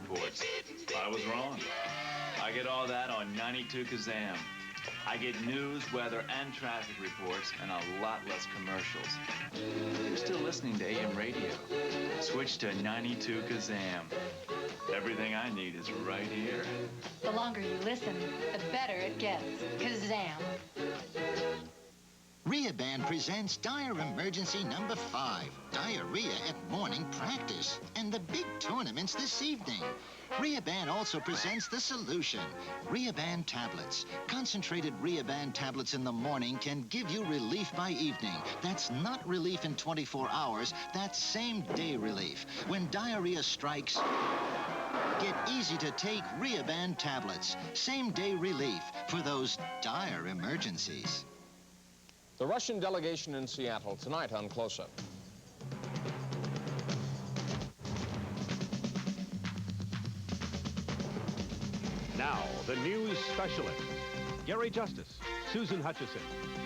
reports. I was wrong. I get all that on 92 Kazam. I get news, weather, and traffic reports, and a lot less commercials. If you're still listening to AM radio, switch to 92 Kazam. Everything I need is right here. The longer you listen, the better it gets. Kazam. Band presents Dire Emergency number 5, Diarrhea at Morning Practice, and the big tournaments this evening. Band also presents The Solution, Band tablets. Concentrated Band tablets in the morning can give you relief by evening. That's not relief in 24 hours, that's same-day relief. When diarrhea strikes, get easy-to-take Band tablets. Same-day relief for those dire emergencies. The Russian delegation in Seattle tonight on Close-Up. Now, the news specialists. Gary Justice, Susan Hutchison,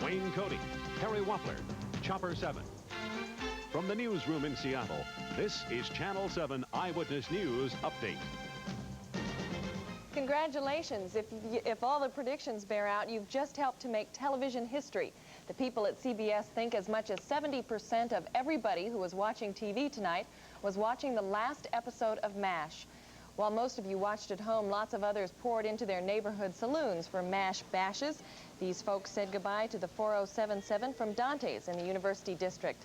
Wayne Cody, Harry Wappler, Chopper 7. From the newsroom in Seattle, this is Channel 7 Eyewitness News Update. Congratulations. If all the predictions bear out, you've just helped to make television history. The people at CBS think as much as 70% of everybody who was watching TV tonight was watching the last episode of MASH. While most of you watched at home, lots of others poured into their neighborhood saloons for MASH bashes. These folks said goodbye to the 4077 from Dante's in the University District.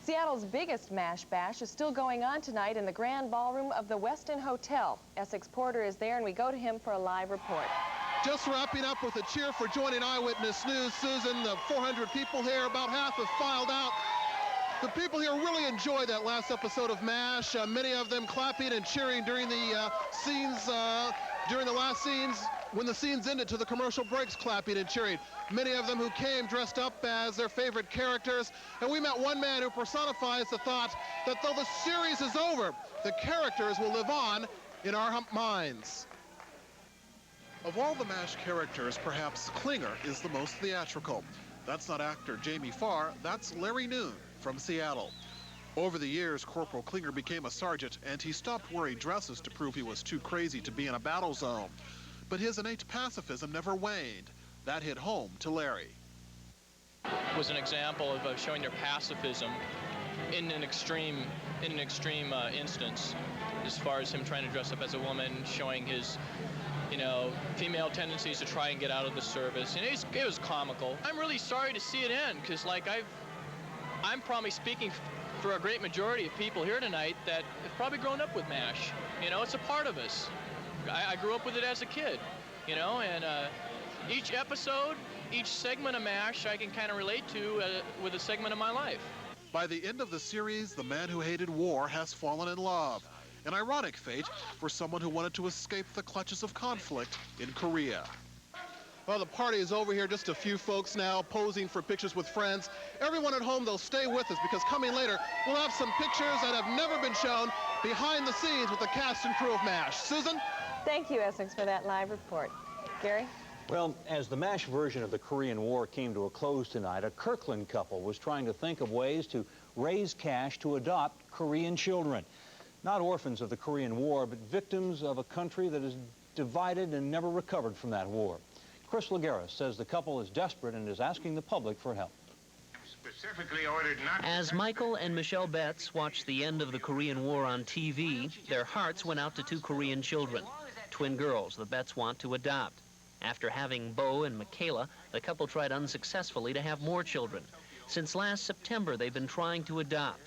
Seattle's biggest MASH bash is still going on tonight in the Grand Ballroom of the Westin Hotel. Essex Porter is there, and we go to him for a live report. Just wrapping up with a cheer for joining Eyewitness News. Susan, the 400 people here, about half have filed out. The people here really enjoyed that last episode of MASH. Many of them clapping and cheering during the scenes, during the last scenes, when the scenes ended to the commercial breaks, clapping and cheering. Many of them who came dressed up as their favorite characters. And we met one man who personifies the thought that though the series is over, the characters will live on in our minds. Of all the MASH characters, perhaps Klinger is the most theatrical. That's not actor Jamie Farr, that's Larry Noon from Seattle. Over the years, Corporal Klinger became a sergeant, and he stopped wearing dresses to prove he was too crazy to be in a battle zone. But his innate pacifism never waned. That hit home to Larry. It was an example of showing their pacifism in an extreme instance, as far as him trying to dress up as a woman, showing his female tendencies to try and get out of the service. And it was comical. I'm really sorry to see it end, because I'm probably speaking for a great majority of people here tonight that have probably grown up with MASH. It's a part of us. I grew up with it as a kid, and each episode, each segment of MASH I can kind of relate to with a segment of my life. By the end of the series, the man who hated war has fallen in love. An ironic fate for someone who wanted to escape the clutches of conflict in Korea. Well, the party is over here. Just a few folks now posing for pictures with friends. Everyone at home, they'll stay with us, because coming later, we'll have some pictures that have never been shown behind the scenes with the cast and crew of MASH. Susan? Thank you, Essex, for that live report. Gary? Well, as the MASH version of the Korean War came to a close tonight, a Kirkland couple was trying to think of ways to raise cash to adopt Korean children. Not orphans of the Korean War, but victims of a country that is divided and never recovered from that war. Chris Laguerre says the couple is desperate and is asking the public for help. Specifically ordered not As Michael and Michelle Betts watched the end of the Korean War on TV, their hearts went out to 2 Korean children, twin girls the Betts want to adopt. After having Bo and Michaela, the couple tried unsuccessfully to have more children. Since last September, they've been trying to adopt.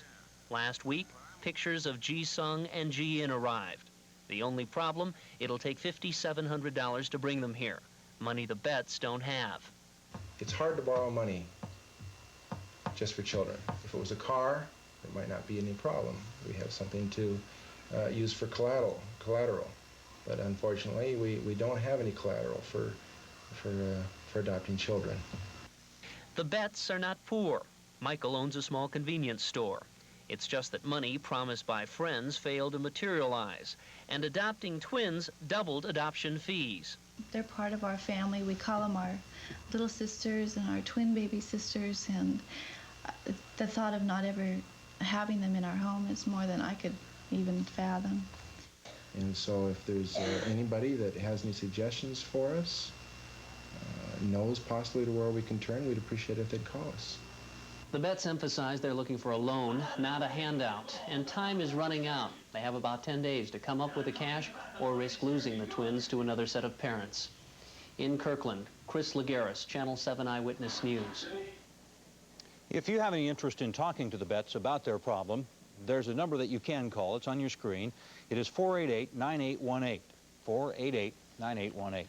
Last week, pictures of Ji-sung and Ji-in arrived. The only problem, it'll take $5,700 to bring them here. Money the Betts don't have. It's hard to borrow money just for children. If it was a car, it might not be any problem. We have something to use for collateral. But unfortunately, we don't have any collateral for adopting children. The Betts are not poor. Michael owns a small convenience store. It's just that money promised by friends failed to materialize, and adopting twins doubled adoption fees. They're part of our family. We call them our little sisters and our twin baby sisters, and the thought of not ever having them in our home is more than I could even fathom. And so if there's anybody that has any suggestions for us, knows possibly to where we can turn, we'd appreciate it if they'd call us. The Betts emphasize they're looking for a loan, not a handout, and time is running out. They have about 10 days to come up with the cash or risk losing the twins to another set of parents. In Kirkland, Chris Laguerres, Channel 7 Eyewitness News. If you have any interest in talking to the Betts about their problem, there's a number that you can call. It's on your screen. It is 488-9818. 488-9818.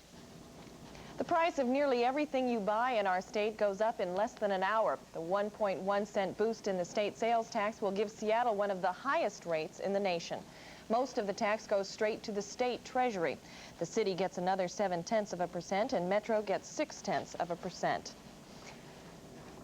The price of nearly everything you buy in our state goes up in less than an hour. The 1.1 cent boost in the state sales tax will give Seattle one of the highest rates in the nation. Most of the tax goes straight to the state treasury. The city gets another 0.7% and Metro gets 0.6%.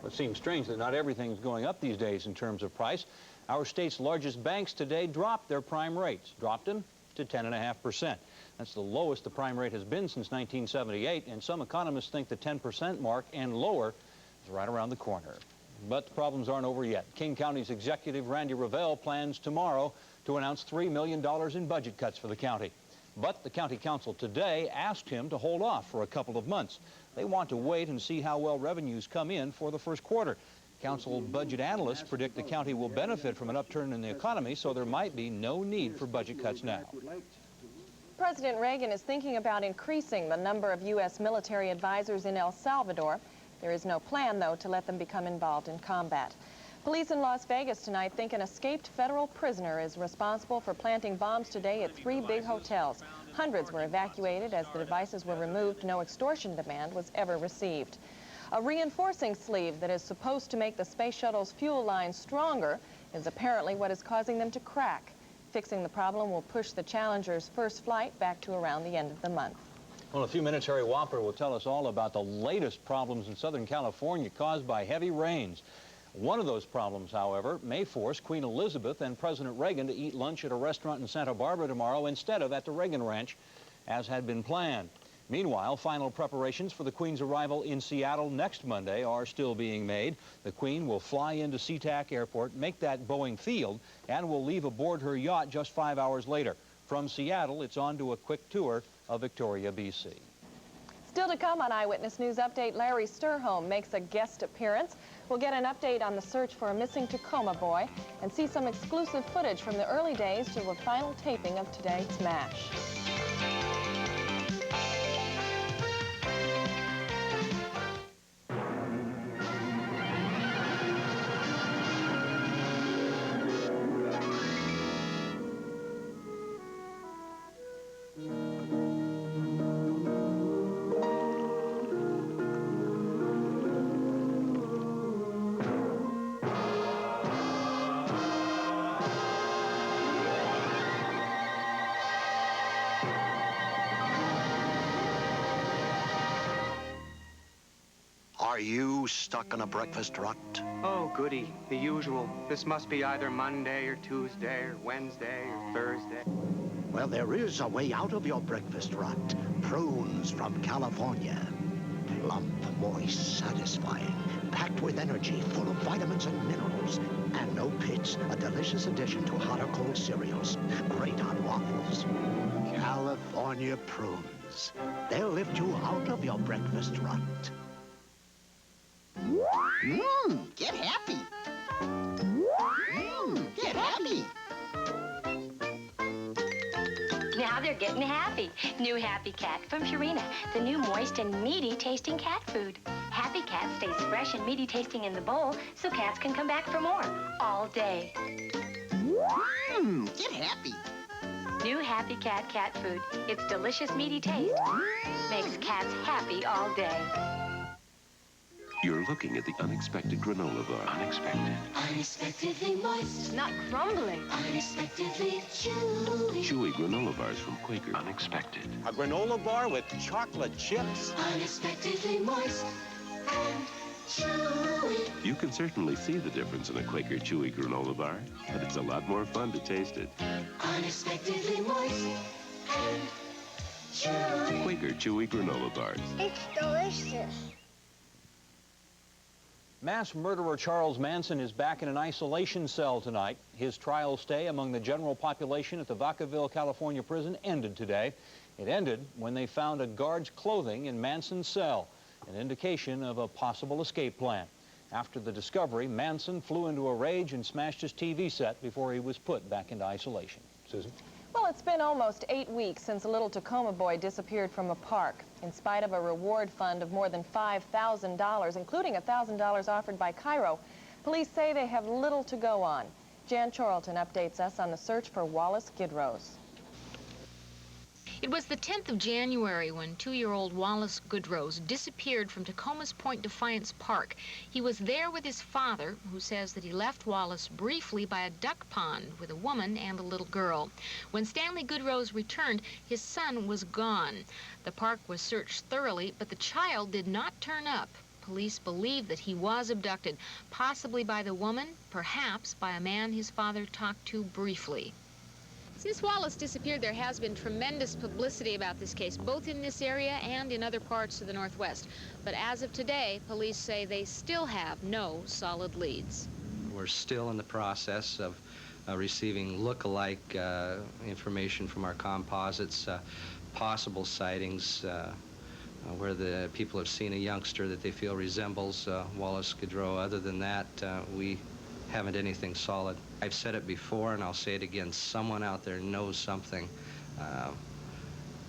It seems strange that not everything's going up these days in terms of price. Our state's largest banks today dropped their prime rates, dropped them to 10.5%. That's the lowest the prime rate has been since 1978, and some economists think the 10% mark and lower is right around the corner. But the problems aren't over yet. King County's executive Randy Revelle plans tomorrow to announce $3 million in budget cuts for the county. But the county council today asked him to hold off for a couple of months. They want to wait and see how well revenues come in for the first quarter. Council budget analysts predict the county will benefit from an upturn in the economy, so there might be no need for budget cuts now. President Reagan is thinking about increasing the number of U.S. military advisors in El Salvador. There is no plan, though, to let them become involved in combat. Police in Las Vegas tonight think an escaped federal prisoner is responsible for planting bombs today at 3 big hotels. Hundreds were evacuated as the devices were removed. No extortion demand was ever received. A reinforcing sleeve that is supposed to make the space shuttle's fuel line stronger is apparently what is causing them to crack. Fixing the problem will push the Challenger's first flight back to around the end of the month. Well, in a few minutes, Harry Wampler will tell us all about the latest problems in Southern California caused by heavy rains. One of those problems, however, may force Queen Elizabeth and President Reagan to eat lunch at a restaurant in Santa Barbara tomorrow instead of at the Reagan Ranch, as had been planned. Meanwhile, final preparations for the Queen's arrival in Seattle next Monday are still being made. The Queen will fly into SeaTac Airport, make that Boeing field, and will leave aboard her yacht just 5 hours later. From Seattle, it's on to a quick tour of Victoria, B.C. Still to come on Eyewitness News Update, Larry Sturholm makes a guest appearance. We'll get an update on the search for a missing Tacoma boy and see some exclusive footage from the early days to the final taping of tonight's MASH. Are you stuck in a breakfast rut? Oh, goody. The usual. This must be either Monday or Tuesday or Wednesday or Thursday. Well, there is a way out of your breakfast rut. Prunes from California. Plump, moist, satisfying, packed with energy, full of vitamins and minerals. And no pits, a delicious addition to hot or cold cereals. Great on waffles. California prunes. They'll lift you out of your breakfast rut. Get happy. Get happy. Now they're getting happy. New Happy Cat from Purina, the new moist and meaty tasting cat food. Happy Cat stays fresh and meaty tasting in the bowl so cats can come back for more all day. Get happy. New Happy Cat cat food. Its delicious meaty taste makes cats happy all day. You're looking at the unexpected granola bar. Unexpected. Unexpectedly moist. Not crumbling. Unexpectedly chewy. Chewy granola bars from Quaker. Unexpected. A granola bar with chocolate chips. Unexpectedly moist and chewy. You can certainly see the difference in a Quaker chewy granola bar, but it's a lot more fun to taste it. Unexpectedly moist and chewy. Quaker chewy granola bars. It's delicious. Mass murderer Charles Manson is back in an isolation cell tonight. His trial stay among the general population at the Vacaville, California prison ended today. It ended when they found a guard's clothing in Manson's cell, an indication of a possible escape plan. After the discovery, Manson flew into a rage and smashed his TV set before he was put back into isolation. Susan? Well, it's been almost 8 weeks since a little Tacoma boy disappeared from a park. In spite of a reward fund of more than $5,000, including $1,000 offered by KIRO, police say they have little to go on. Jan Chorlton updates us on the search for Wallace Goodrose. It was the 10th of January when 2-year-old Wallace Goodrose disappeared from Tacoma's Point Defiance Park. He was there with his father, who says that he left Wallace briefly by a duck pond with a woman and a little girl. When Stanley Goodrose returned, his son was gone. The park was searched thoroughly, but the child did not turn up. Police believe that he was abducted, possibly by the woman, perhaps by a man his father talked to briefly. Since Wallace disappeared, there has been tremendous publicity about this case, both in this area and in other parts of the Northwest. But as of today, police say they still have no solid leads. We're still in the process of receiving look-alike information from our composites, possible sightings where the people have seen a youngster that they feel resembles Wallace Goodrose. Other than that, we haven't anything solid. I've said it before and I'll say it again, someone out there knows something.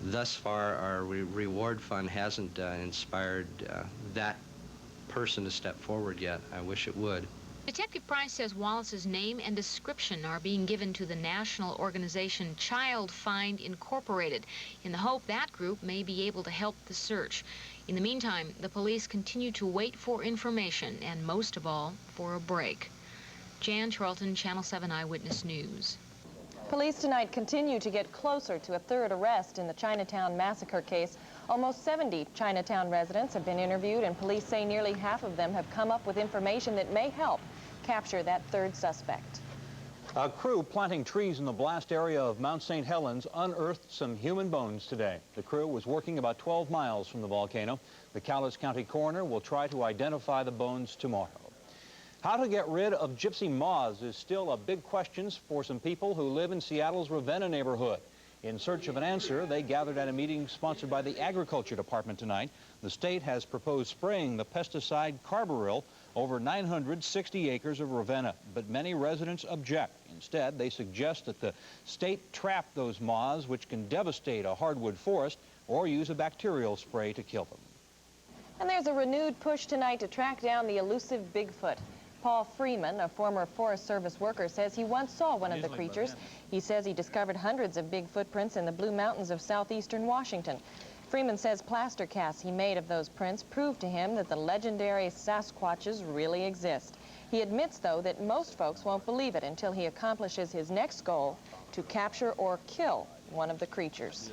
Thus far, our reward fund hasn't inspired that person to step forward yet. I wish it would. Detective Price says Wallace's name and description are being given to the national organization Child Find Incorporated in the hope that group may be able to help the search. In the meantime, the police continue to wait for information and, most of all, for a break. Jan Chorlton, Channel 7 Eyewitness News. Police tonight continue to get closer to a third arrest in the Chinatown massacre case. Almost 70 Chinatown residents have been interviewed, and police say nearly half of them have come up with information that may help capture that third suspect. A crew planting trees in the blast area of Mount St. Helens unearthed some human bones today. The crew was working about 12 miles from the volcano. The Cowlitz County coroner will try to identify the bones tomorrow. How to get rid of gypsy moths is still a big question for some people who live in Seattle's Ravenna neighborhood. In search of an answer, they gathered at a meeting sponsored by the Agriculture Department tonight. The state has proposed spraying the pesticide carbaryl over 960 acres of Ravenna, but many residents object. Instead, they suggest that the state trap those moths, which can devastate a hardwood forest, or use a bacterial spray to kill them. And there's a renewed push tonight to track down the elusive Bigfoot. Paul Freeman, a former Forest Service worker, says he once saw one of the creatures. He says he discovered hundreds of big footprints in the Blue Mountains of southeastern Washington. Freeman says plaster casts he made of those prints proved to him that the legendary Sasquatches really exist. He admits, though, that most folks won't believe it until he accomplishes his next goal, to capture or kill one of the creatures.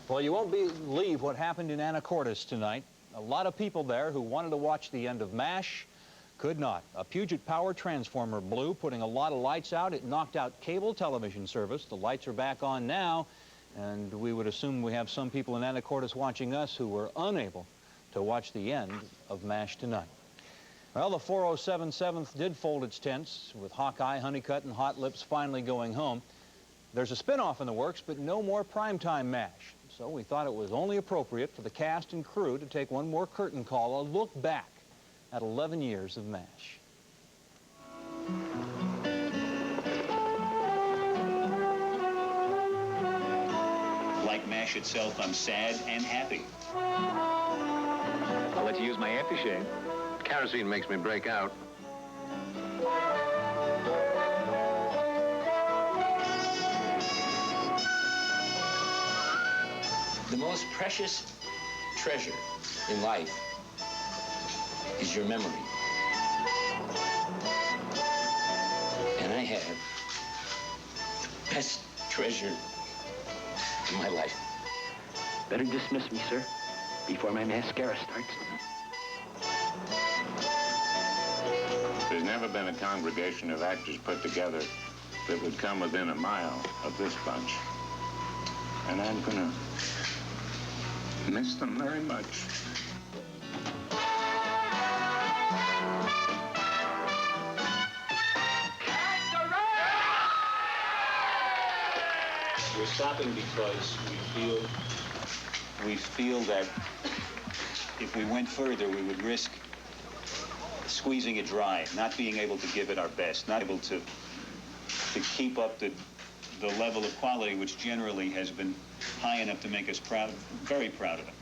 Well, you won't believe what happened in Anacortes tonight. A lot of people there who wanted to watch the end of MASH could not. A Puget Power transformer blew, putting a lot of lights out. It knocked out cable television service. The lights are back on now, and we would assume we have some people in Anacortes watching us who were unable to watch the end of MASH tonight. Well, the 407 7th did fold its tents, with Hawkeye, Honeycutt, and Hot Lips finally going home. There's a spin-off in the works, but no more primetime MASH. So we thought it was only appropriate for the cast and crew to take one more curtain call, a look back at 11 years of MASH. Like MASH itself, I'm sad and happy. I'll let you use my aftershave. Kerosene makes me break out. The most precious treasure in life is your memory. And I have the best treasure in my life. Better dismiss me, sir, before my mascara starts. There's never been a congregation of actors put together that would come within a mile of this bunch. And I'm gonna miss them very much. stopping because we feel that if we went further, we would risk squeezing it dry, not being able to give it our best, not able to keep up the level of quality which generally has been high enough to make us proud, very proud of it.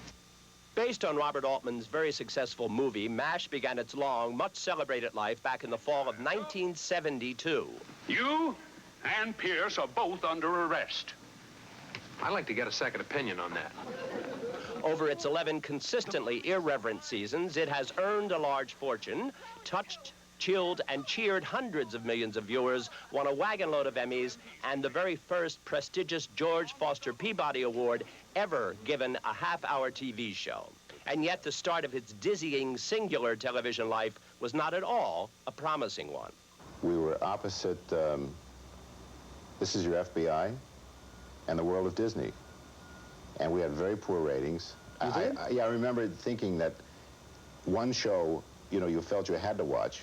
Based on Robert Altman's very successful movie, MASH began its long, much celebrated life back in the fall of 1972. You and Pierce are both under arrest. I'd like to get a second opinion on that. Over its 11 consistently irreverent seasons, it has earned a large fortune, touched, chilled, and cheered hundreds of millions of viewers, won a wagon load of Emmys, and the very first prestigious George Foster Peabody Award ever given a half-hour TV show. And yet the start of its dizzying, singular television life was not at all a promising one. We were opposite This Is Your FBI and The World of Disney. And we had very poor ratings. You did? I remember thinking that one show, you know, you felt you had to watch,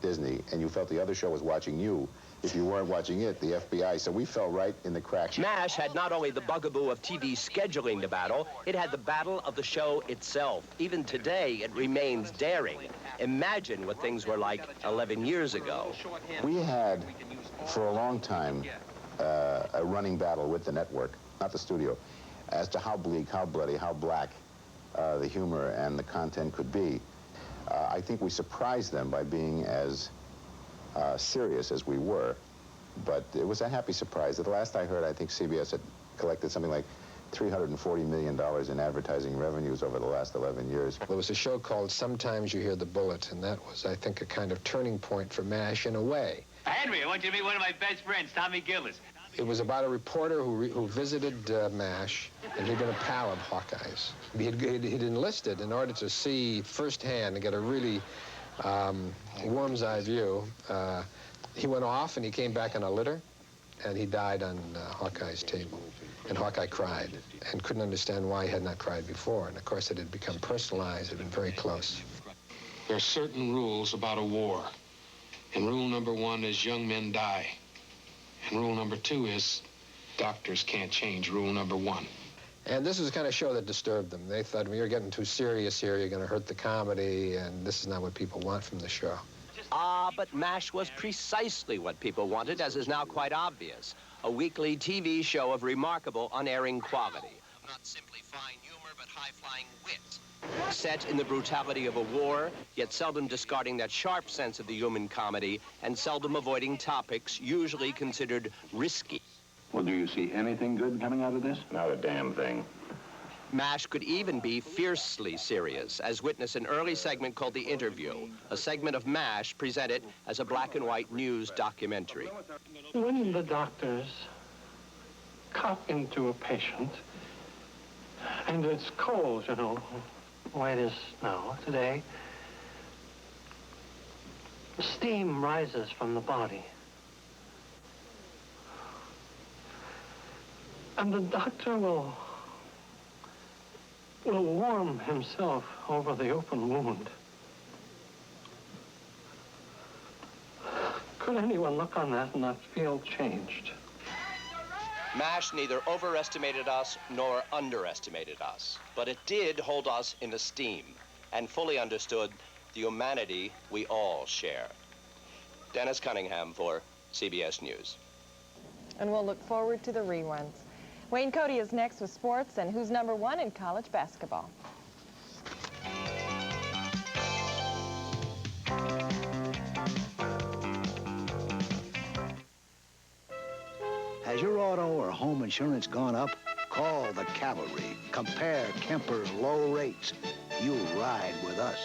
Disney, and you felt the other show was watching you if you weren't watching it, the FBI. So we fell right in the cracks. MASH had not only the bugaboo of TV scheduling to battle, it had the battle of the show itself. Even today, it remains daring. Imagine what things were like 11 years ago. We had, for a long time, a running battle with the network, not the studio, as to how bleak, how bloody, how black the humor and the content could be. I think we surprised them by being as serious as we were, but it was a happy surprise. At the last I heard, I think CBS had collected something like $340 million in advertising revenues over the last 11 years. There was a show called Sometimes You Hear the Bullet, and that was, I think, a kind of turning point for MASH in a way. Henry, I want you to meet one of my best friends, Tommy Gillis. It was about a reporter who visited MASH, and he'd been a pal of Hawkeye's. He'd enlisted in order to see firsthand and get a really worm's eye view. He went off and he came back on a litter, and he died on Hawkeye's table. And Hawkeye cried and couldn't understand why he had not cried before. And of course, it had become personalized, it had been very close. There are certain rules about a war. And rule number 1 is young men die. And rule number 2 is doctors can't change rule number 1. And this was the kind of show that disturbed them. They thought, well, you're getting too serious here, you're going to hurt the comedy, and this is not what people want from the show. Ah, but MASH was precisely what people wanted, as is now quite obvious. A weekly TV show of remarkable unerring quality. Not simply fine humor, but high-flying wit. Set in the brutality of a war, yet seldom discarding that sharp sense of the human comedy, and seldom avoiding topics usually considered risky. Well, do you see anything good coming out of this? Not a damn thing. MASH could even be fiercely serious, as witness an early segment called The Interview, a segment of MASH presented as a black-and-white news documentary. When the doctors cut into a patient, and it's cold, you know, the way it is now, today, steam rises from the body. And the doctor will warm himself over the open wound. Could anyone look on that and not feel changed? MASH neither overestimated us nor underestimated us, but it did hold us in esteem and fully understood the humanity we all share. Dennis Cunningham for CBS News. And we'll look forward to the reruns. Wayne Cody is next with sports and who's #1 in college basketball. Has your auto or home insurance gone up? Call the Cavalry. Compare Kemper's low rates. You'll ride with us.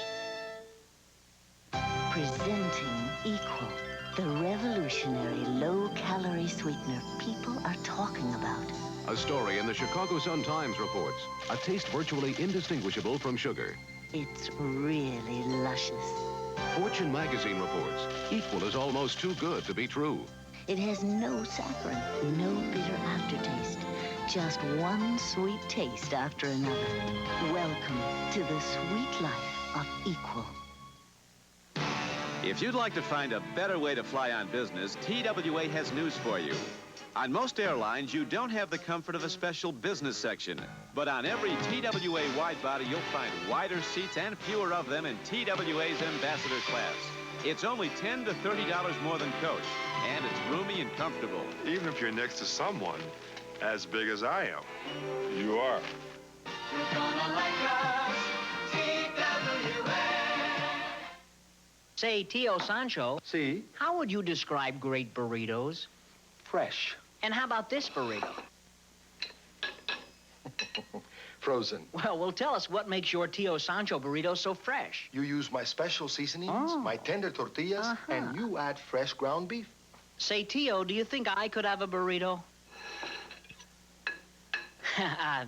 Presenting Equal, the revolutionary low-calorie sweetener people are talking about. A story in the Chicago Sun-Times reports a taste virtually indistinguishable from sugar. It's really luscious. Fortune magazine reports Equal is almost too good to be true. It has no saccharin, no bitter aftertaste, just one sweet taste after another. Welcome to the sweet life of Equal. If you'd like to find a better way to fly on business, TWA has news for you. On most airlines, you don't have the comfort of a special business section. But on every TWA wide-body, you'll find wider seats and fewer of them in TWA's Ambassador class. It's only $10 to $30 more than coach, and it's roomy and comfortable. Even if you're next to someone as big as I am, you are. You're gonna like us, TWA. Say, Tio Sancho. See? How would you describe great burritos? Fresh. And how about this burrito? Frozen. Well, tell us what makes your Tio Sancho burrito so fresh. You use my special seasonings, my tender tortillas, and you add fresh ground beef. Say, Tio, do you think I could have a burrito?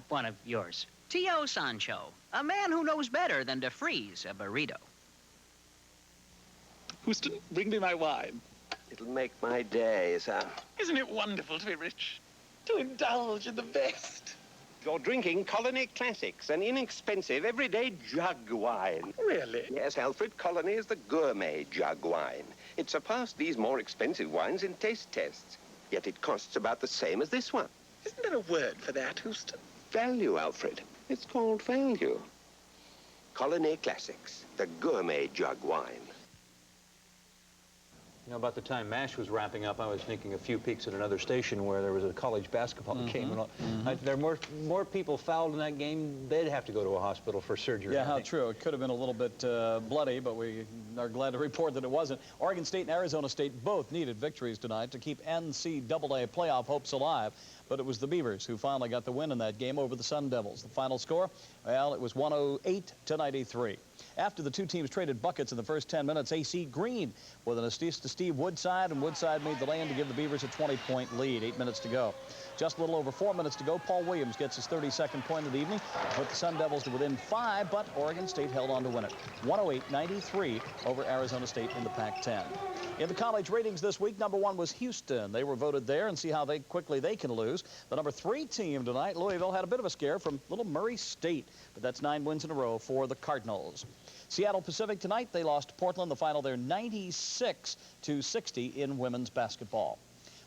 One of yours. Tio Sancho, a man who knows better than to freeze a burrito. Houston, bring me my wine. It'll make my day, sir. Isn't it wonderful to be rich? To indulge in the best? You're drinking Colony Classics, an inexpensive, everyday jug wine. Really? Yes, Alfred, Colony is the gourmet jug wine. It surpassed these more expensive wines in taste tests, yet it costs about the same as this one. Isn't there a word for that, Houston? Value, Alfred. It's called value. Colony Classics, the gourmet jug wine. You know, about the time MASH was wrapping up, I was sneaking a few peeks at another station where there was a college basketball game. There are more people fouled in that game. They'd have to go to a hospital for surgery. Yeah, how true. It could have been a little bit bloody, but we are glad to report that it wasn't. Oregon State and Arizona State both needed victories tonight to keep NCAA playoff hopes alive. But it was the Beavers who finally got the win in that game over the Sun Devils. The final score, well, it was 108 to 93. After the two teams traded buckets in the first 10 minutes, AC Green with an assist to Steve Woodside, and Woodside made the lay-in to give the Beavers a 20-point lead. 8 minutes to go. Just a little over 4 minutes to go, Paul Williams gets his 32nd point of the evening, put the Sun Devils to within 5, but Oregon State held on to win it. 108-93 over Arizona State in the Pac-10. In the college ratings this week, number 1 was Houston. They were voted there, and see how quickly they can lose. The number 3 team tonight, Louisville, had a bit of a scare from little Murray State, but that's 9 wins in a row for the Cardinals. Seattle Pacific tonight, they lost to Portland. The final there, 96-60 in women's basketball.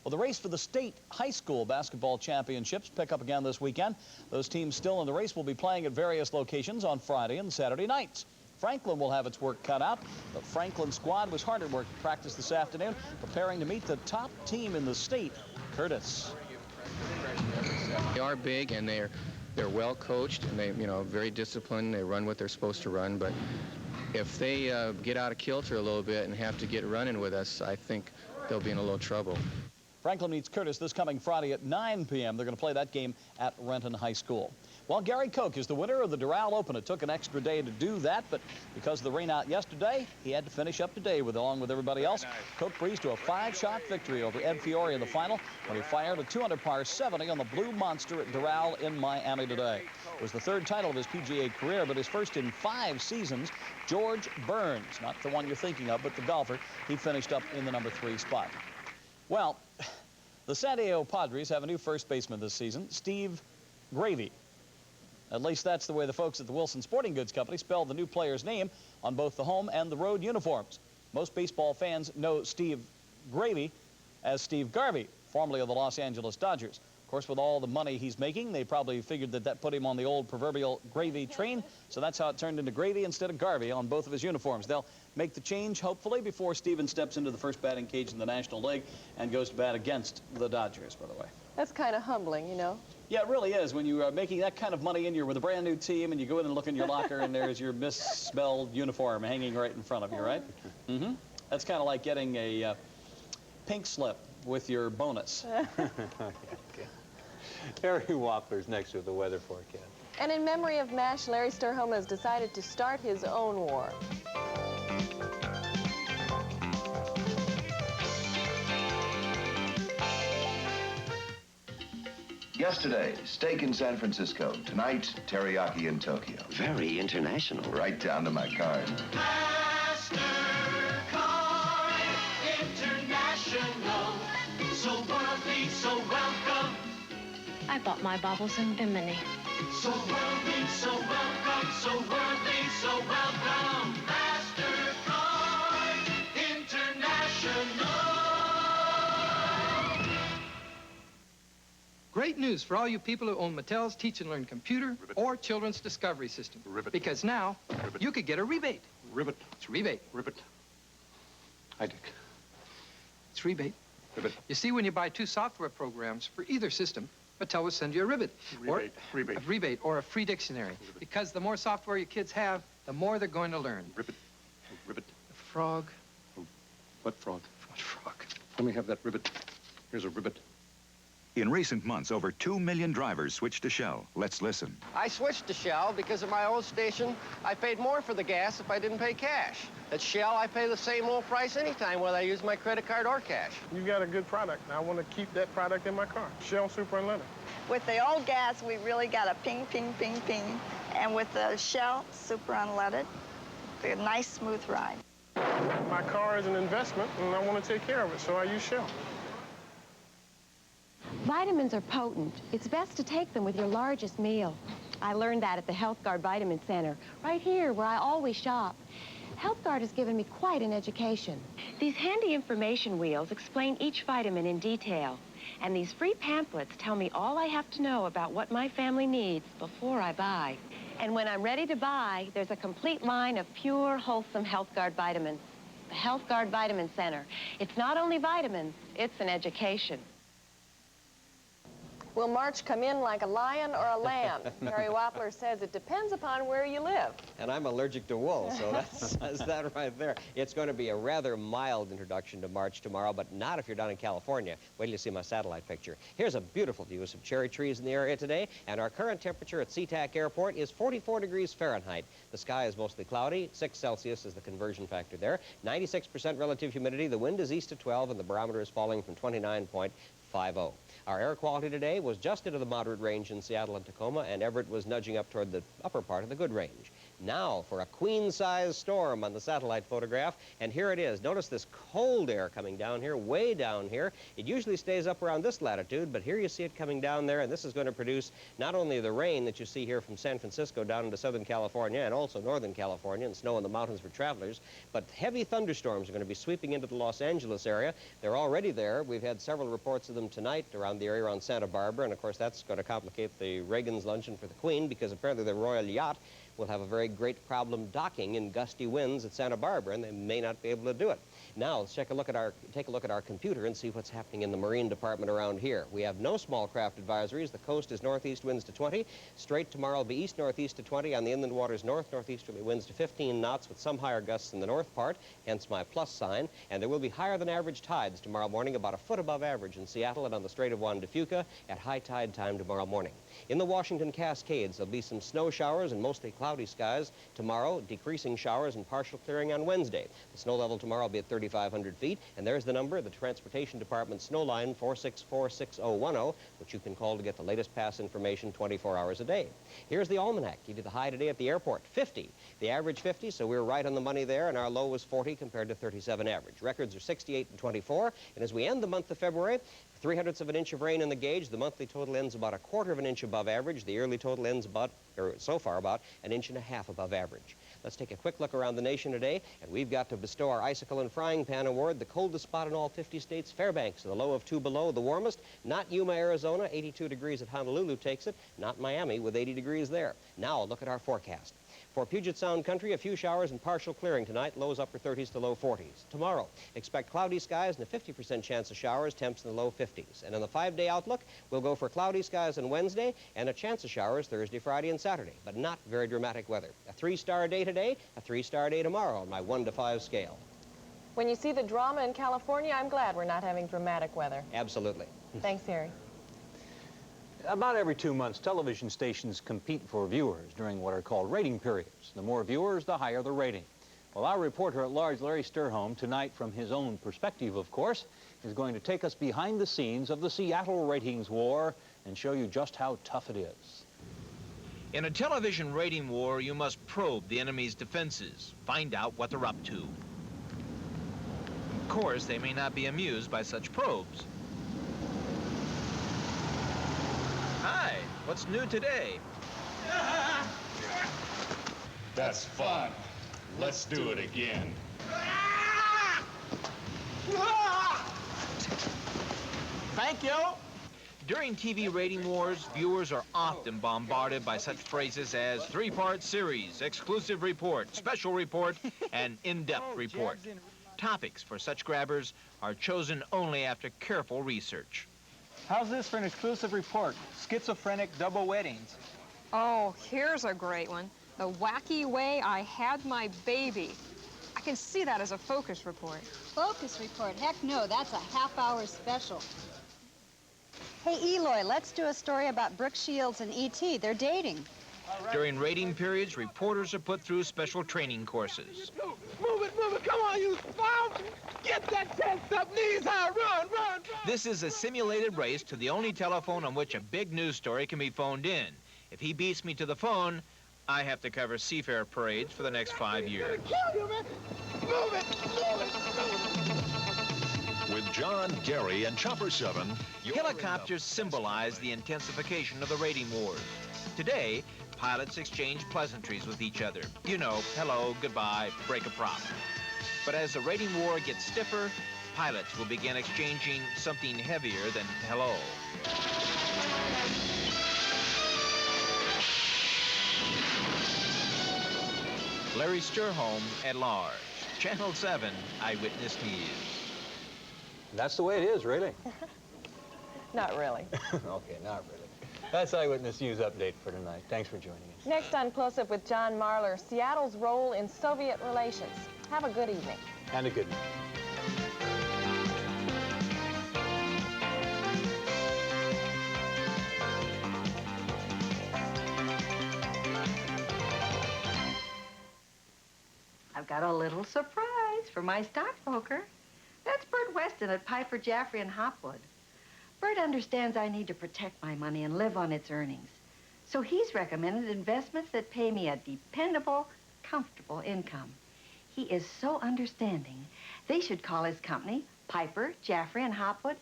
Well, the race for the state high school basketball championships pick up again this weekend. Those teams still in the race will be playing at various locations on Friday and Saturday nights. Franklin will have its work cut out. The Franklin squad was hard at work to practice this afternoon, preparing to meet the top team in the state, Curtis. They are big, and they're well coached, and they, very disciplined. They run what they're supposed to run, but if they get out of kilter a little bit and have to get running with us, I think they'll be in a little trouble. Franklin meets Curtis this coming Friday at 9 p.m. They're going to play that game at Renton High School. Well, Gary Koch is the winner of the Doral Open. It took an extra day to do that, but because of the rain out yesterday, he had to finish up today along with everybody else. Koch breezed to a 5-shot victory over Ed Fiore in the final when he fired a 200-par 70 on the Blue Monster at Doral in Miami today. It was the 3rd title of his PGA career, but his first in 5 seasons. George Burns, not the one you're thinking of, but the golfer, he finished up in the number 3 spot. Well, the San Diego Padres have a new first baseman this season, Steve Gravy. At least that's the way the folks at the Wilson Sporting Goods Company spelled the new player's name on both the home and the road uniforms. Most baseball fans know Steve Gravy as Steve Garvey, formerly of the Los Angeles Dodgers. Of course, with all the money he's making, they probably figured that put him on the old proverbial gravy train, so that's how it turned into Gravy instead of Garvey on both of his uniforms. They'll make the change, hopefully, before Steven steps into the first batting cage in the National League and goes to bat against the Dodgers, by the way. That's kind of humbling, you know. Yeah, it really is. When you are making that kind of money and you're with a brand new team and you go in and look in your locker and there's your misspelled uniform hanging right in front of you, right? Mm-hmm. That's kind of like getting a pink slip with your bonus. Harry Wappler's next with the weather forecast. And in memory of MASH, Larry Sturholm has decided to start his own war. Yesterday, steak in San Francisco. Tonight, teriyaki in Tokyo. Very international. Right down to my card. MasterCard International. So worldly, so welcome. I bought my baubles in Bimini. So worldly, so welcome. So worldly, so welcome. MasterCard International. Great news for all you people who own Mattel's Teach and Learn computer or Children's Discovery System. Because now, you could get a rebate. Ribbit. It's rebate. Ribbit. Hi, Dick. It's rebate. Ribbit. You see, when you buy 2 software programs for either system, Mattel will send you a ribbit. Rebate. Rebate. A rebate or a free dictionary. Because the more software your kids have, the more they're going to learn. Ribbit. Ribbit. The frog. What frog? What frog? Let me have that ribbit. Here's a ribbit. In recent months, over 2 million drivers switched to Shell. Let's listen. I switched to Shell because at my old station, I paid more for the gas if I didn't pay cash. At Shell, I pay the same low price anytime whether I use my credit card or cash. You got a good product. I want to keep that product in my car. Shell Super Unlimited. With the old gas, we really got a ping, ping, ping, ping. And with the Shell Super Unleaded, a nice, smooth ride. My car is an investment, and I want to take care of it, so I use Shell. Vitamins are potent. It's best to take them with your largest meal. I learned that at the Health Guard Vitamin Center, right here where I always shop. Health Guard has given me quite an education. These handy information wheels explain each vitamin in detail. And these free pamphlets tell me all I have to know about what my family needs before I buy. And when I'm ready to buy, there's a complete line of pure, wholesome Health Guard vitamins. The Health Guard Vitamin Center. It's not only vitamins, it's an education. Will March come in like a lion or a lamb? Harry Wappler says it depends upon where you live. And I'm allergic to wool, so that says that right there. It's going to be a rather mild introduction to March tomorrow, but not if you're down in California. Wait till you see my satellite picture. Here's a beautiful view of some cherry trees in the area today, and our current temperature at SeaTac Airport is 44 degrees Fahrenheit. The sky is mostly cloudy. 6 Celsius is the conversion factor there. 96% relative humidity. The wind is east of 12, and the barometer is falling from 29.50. Our air quality today was just into the moderate range in Seattle and Tacoma, and Everett was nudging up toward the upper part of the good range. Now for a queen-size storm on the satellite photograph, and here it is. Notice this cold air coming down here, way down here. It usually stays up around this latitude, but here you see it coming down there, and this is going to produce not only the rain that you see here from San Francisco down into Southern California and also Northern California, and snow in the mountains for travelers, but heavy thunderstorms are going to be sweeping into the Los Angeles area. They're already there. We've had several reports of them tonight around the area around Santa Barbara, and of course that's going to complicate the Reagan's luncheon for the Queen, because apparently the Royal Yacht will have a very great problem docking in gusty winds at Santa Barbara, and they may not be able to do it. Now, let's take a look at our computer and see what's happening in the Marine Department around here. We have no small craft advisories. The coast is northeast winds to 20. Straight tomorrow will be east-northeast to 20. On the inland waters, north-northeasterly winds to 15 knots with some higher gusts in the north part, hence my plus sign. And there will be higher than average tides tomorrow morning, about a foot above average in Seattle and on the Strait of Juan de Fuca at high tide time tomorrow morning. In the Washington Cascades, there'll be some snow showers and mostly cloudy skies tomorrow, decreasing showers and partial clearing on Wednesday. The snow level tomorrow will be at 3,500 feet, and there's the number, the Transportation Department snow line 4646010, which you can call to get the latest pass information 24 hours a day. Here's the almanac. Give you the high today at the airport, 50. The average 50, so we're right on the money there, and our low was 40 compared to 37 average. Records are 68 and 24, and as we end the month of February, 0.03 of an inch of rain in the gauge. The monthly total ends about 1/4 of an inch above average. The yearly total ends about, or so far about, 1.5 inches above average. Let's take a quick look around the nation today, and we've got to bestow our Icicle and Frying Pan Award. The coldest spot in all 50 states, Fairbanks, the low of 2 below. The warmest, not Yuma, Arizona, 82 degrees at Honolulu takes it, not Miami with 80 degrees there. Now look at our forecast. For Puget Sound country, a few showers and partial clearing tonight, lows upper 30s to low 40s. Tomorrow, expect cloudy skies and a 50% chance of showers, temps in the low 50s. And on the 5-day outlook, we'll go for cloudy skies on Wednesday and a chance of showers Thursday, Friday, and Saturday, but not very dramatic weather. A 3-star day today, a 3-star day tomorrow on my 1 to 5 scale. When you see the drama in California, I'm glad we're not having dramatic weather. Absolutely. Thanks, Harry. About every 2 months, television stations compete for viewers during what are called rating periods. The more viewers, the higher the rating. Well, our reporter at large, Larry Sturholm, tonight from his own perspective, of course, is going to take us behind the scenes of the Seattle ratings war and show you just how tough it is. In a television rating war, you must probe the enemy's defenses, find out what they're up to. Of course, they may not be amused by such probes. Hi, what's new today? That's fun. Let's do it again. Thank you. During TV rating wars, viewers are often bombarded by such phrases as three-part series, exclusive report, special report, and in-depth report. Topics for such grabbers are chosen only after careful research. How's this for an exclusive report? Schizophrenic double weddings. Oh, here's a great one. The wacky way I had my baby. I can see that as a focus report. Focus report? Heck no, that's a half-hour special. Hey, Eloy, let's do a story about Brooke Shields and E.T. They're dating. During rating periods, reporters are put through special training courses. Move it, come on, you clown! Get that tensed up knees high, run! This is a simulated race to the only telephone on which a big news story can be phoned in. If he beats me to the phone, I have to cover seafair parades for the next 5 years. Kill you, man! Move it! With John, Gary, and Chopper 7, Helicopters symbolize the intensification of the rating wars. Today, pilots exchange pleasantries with each other. You know, hello, goodbye, break a prop. But as the rating war gets stiffer, pilots will begin exchanging something heavier than hello. Larry Sturholm at large. Channel 7 Eyewitness News. That's the way it is, really. Not really. Okay, not really. That's Eyewitness News Update for tonight. Thanks for joining us. Next on Close Up with John Marler, Seattle's role in Soviet relations. Have a good evening. And a good night. I've got a little surprise for my stockbroker. That's Bert Weston at Piper, Jaffray & Hopwood. Bert understands I need to protect my money and live on its earnings. So he's recommended investments that pay me a dependable, comfortable income. He is so understanding. They should call his company Piper, Jaffray & Hopwood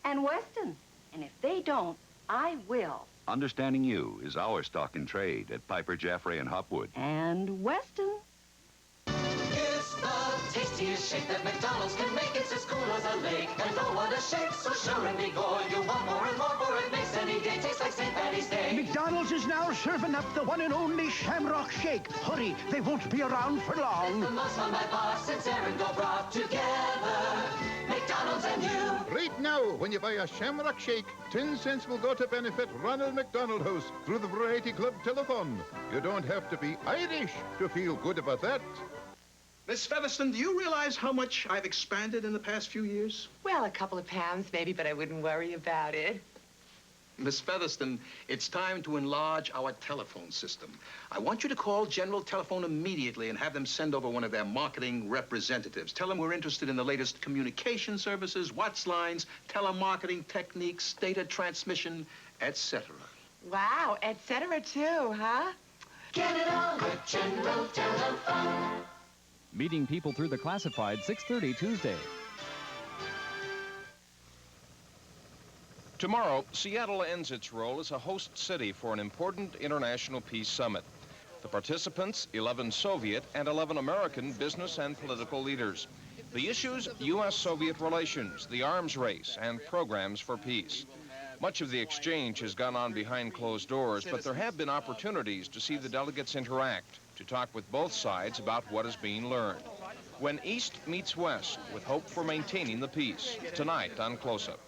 and Weston. And if they don't, I will. Understanding you is our stock in trade at Piper, Jaffray & Hopwood. And Weston. It's the tastiest shake that McDonald's can make. It's as cool as a lake. And oh, what a shake, so sure and be going. You want more and more, for it makes any day taste like St. Patty's Day. McDonald's is now serving up the one and only Shamrock Shake. Hurry, they won't be around for long. It's the most fun by far since Aaron Go brought together McDonald's and you. Right now, when you buy a Shamrock Shake, 10 cents will go to benefit Ronald McDonald House through the Variety Club Telethon. You don't have to be Irish to feel good about that. Miss Featherston, do you realize how much I've expanded in the past few years? Well, a couple of pounds maybe, but I wouldn't worry about it. Miss Featherston, it's time to enlarge our telephone system. I want you to call General Telephone immediately and have them send over one of their marketing representatives. Tell them we're interested in the latest communication services, WATS lines, telemarketing techniques, data transmission, etc. Wow, etc. too, huh? Get it on with General Telephone. Meeting people through the classified, 6:30 Tuesday. Tomorrow, Seattle ends its role as a host city for an important international peace summit. The participants, 11 Soviet and 11 American business and political leaders. The issues, U.S.-Soviet relations, the arms race, and programs for peace. Much of the exchange has gone on behind closed doors, but there have been opportunities to see the delegates interact, to talk with both sides about what is being learned. When East meets West, with hope for maintaining the peace. Tonight on Close Up.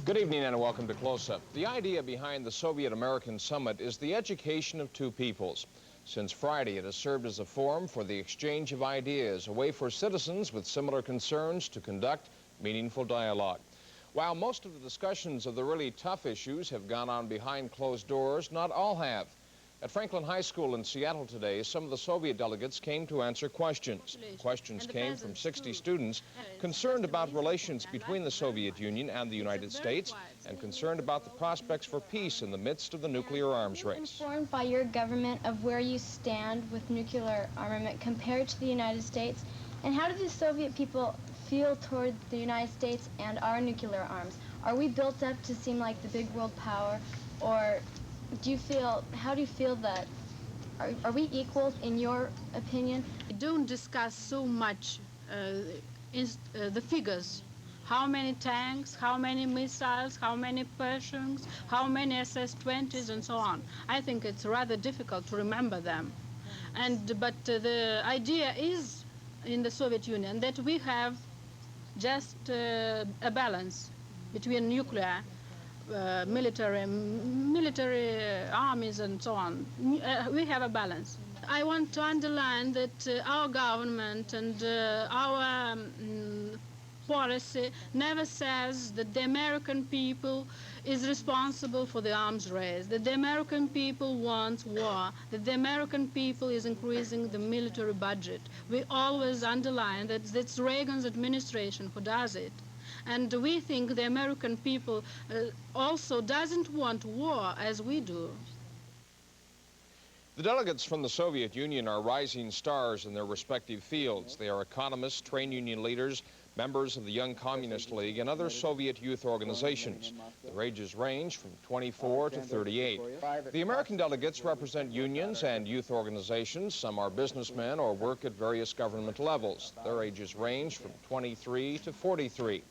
Good evening and welcome to Close Up. The idea behind the Soviet-American Summit is the education of two peoples. Since Friday, it has served as a forum for the exchange of ideas, a way for citizens with similar concerns to conduct meaningful dialogue. While most of the discussions of the really tough issues have gone on behind closed doors, not all have. At Franklin High School in Seattle today, some of the Soviet delegates came to answer questions. Questions came from 60 students concerned about relations between the Soviet Union and the United States and concerned about the prospects for peace in the midst of the nuclear arms race. Informed by your government of where you stand with nuclear armament compared to the United States? And how do the Soviet people feel toward the United States and our nuclear arms? Are we built up to seem like the big world power, or how do you feel that Are we equals in your opinion? Don't discuss so much the figures. How many tanks, how many missiles, how many Pershings, how many SS-20s, and so on. I think it's rather difficult to remember them. But the idea is in the Soviet Union that we have just a balance between nuclear, military armies, and so on. We have a balance. I want to underline that our government and our policy never says that the American people is responsible for the arms race, that the American people wants war, that the American people is increasing the military budget. We always underline that it's Reagan's administration who does it. And we think the American people also doesn't want war as we do. The delegates from the Soviet Union are rising stars in their respective fields. They are economists, trade union leaders, members of the Young Communist League, and other Soviet youth organizations. Their ages range from 24 to 38. The American delegates represent unions and youth organizations. Some are businessmen or work at various government levels. Their ages range from 23 to 43.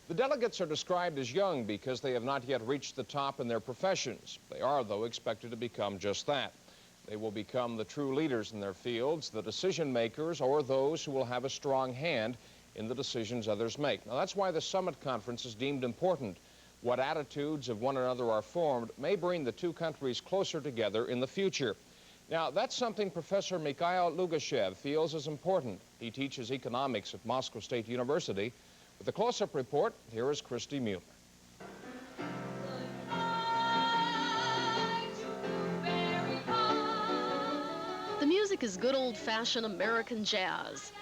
The delegates are described as young because they have not yet reached the top in their professions. They are, though, expected to become just that. They will become the true leaders in their fields, the decision makers, or those who will have a strong hand in the decisions others make. Now, that's why the summit conference is deemed important. What attitudes of one another are formed may bring the two countries closer together in the future. Now, that's something Professor Mikhail Lugashev feels is important. He teaches economics at Moscow State University. With a close-up report, here is Christy Mueller. The music is good old-fashioned American jazz.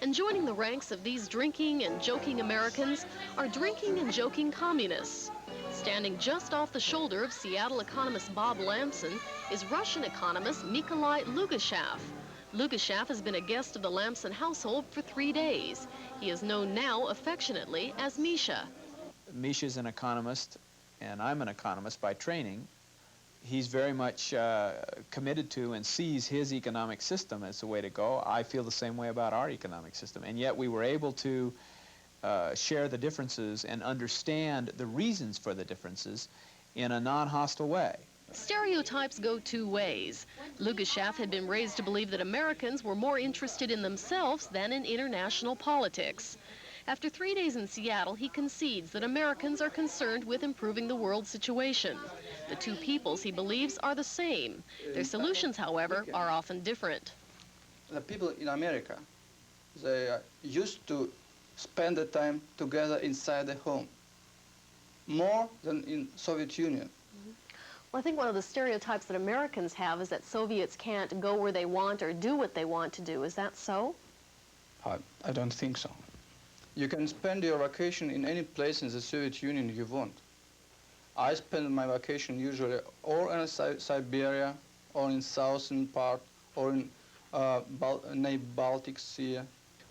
And joining the ranks of these drinking and joking Americans are drinking and joking communists. Standing just off the shoulder of Seattle economist Bob Lamson is Russian economist Nikolai Lugashev. Lugashev has been a guest of the Lamson household for 3 days. He is known now affectionately as Misha. Misha's an economist, and I'm an economist by training. He's very much committed to and sees his economic system as the way to go. I feel the same way about our economic system, and yet we were able to share the differences and understand the reasons for the differences in a non-hostile way. Stereotypes go two ways. Lugashev had been raised to believe that Americans were more interested in themselves than in international politics. After 3 days in Seattle, he concedes that Americans are concerned with improving the world situation. The two peoples, he believes, are the same. Their solutions, however, are often different. The people in America, they are used to spend the time together inside the home, more than in Soviet Union. Well, I think one of the stereotypes that Americans have is that Soviets can't go where they want or do what they want to do. Is that so? I don't think so. You can spend your vacation in any place in the Soviet Union you want. I spend my vacation usually or in Siberia, or in southern part, or in Baltic Sea.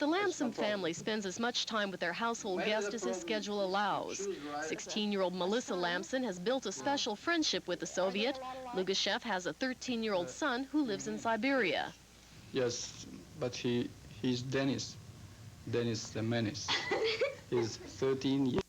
The Lamson family spends as much time with their household guest as his schedule allows. 16-year-old Melissa Lamson has built a special friendship with the Soviet. Lugashev has a 13-year-old son who lives in Siberia. Yes, but he's Dennis the Menace. He's 13 years.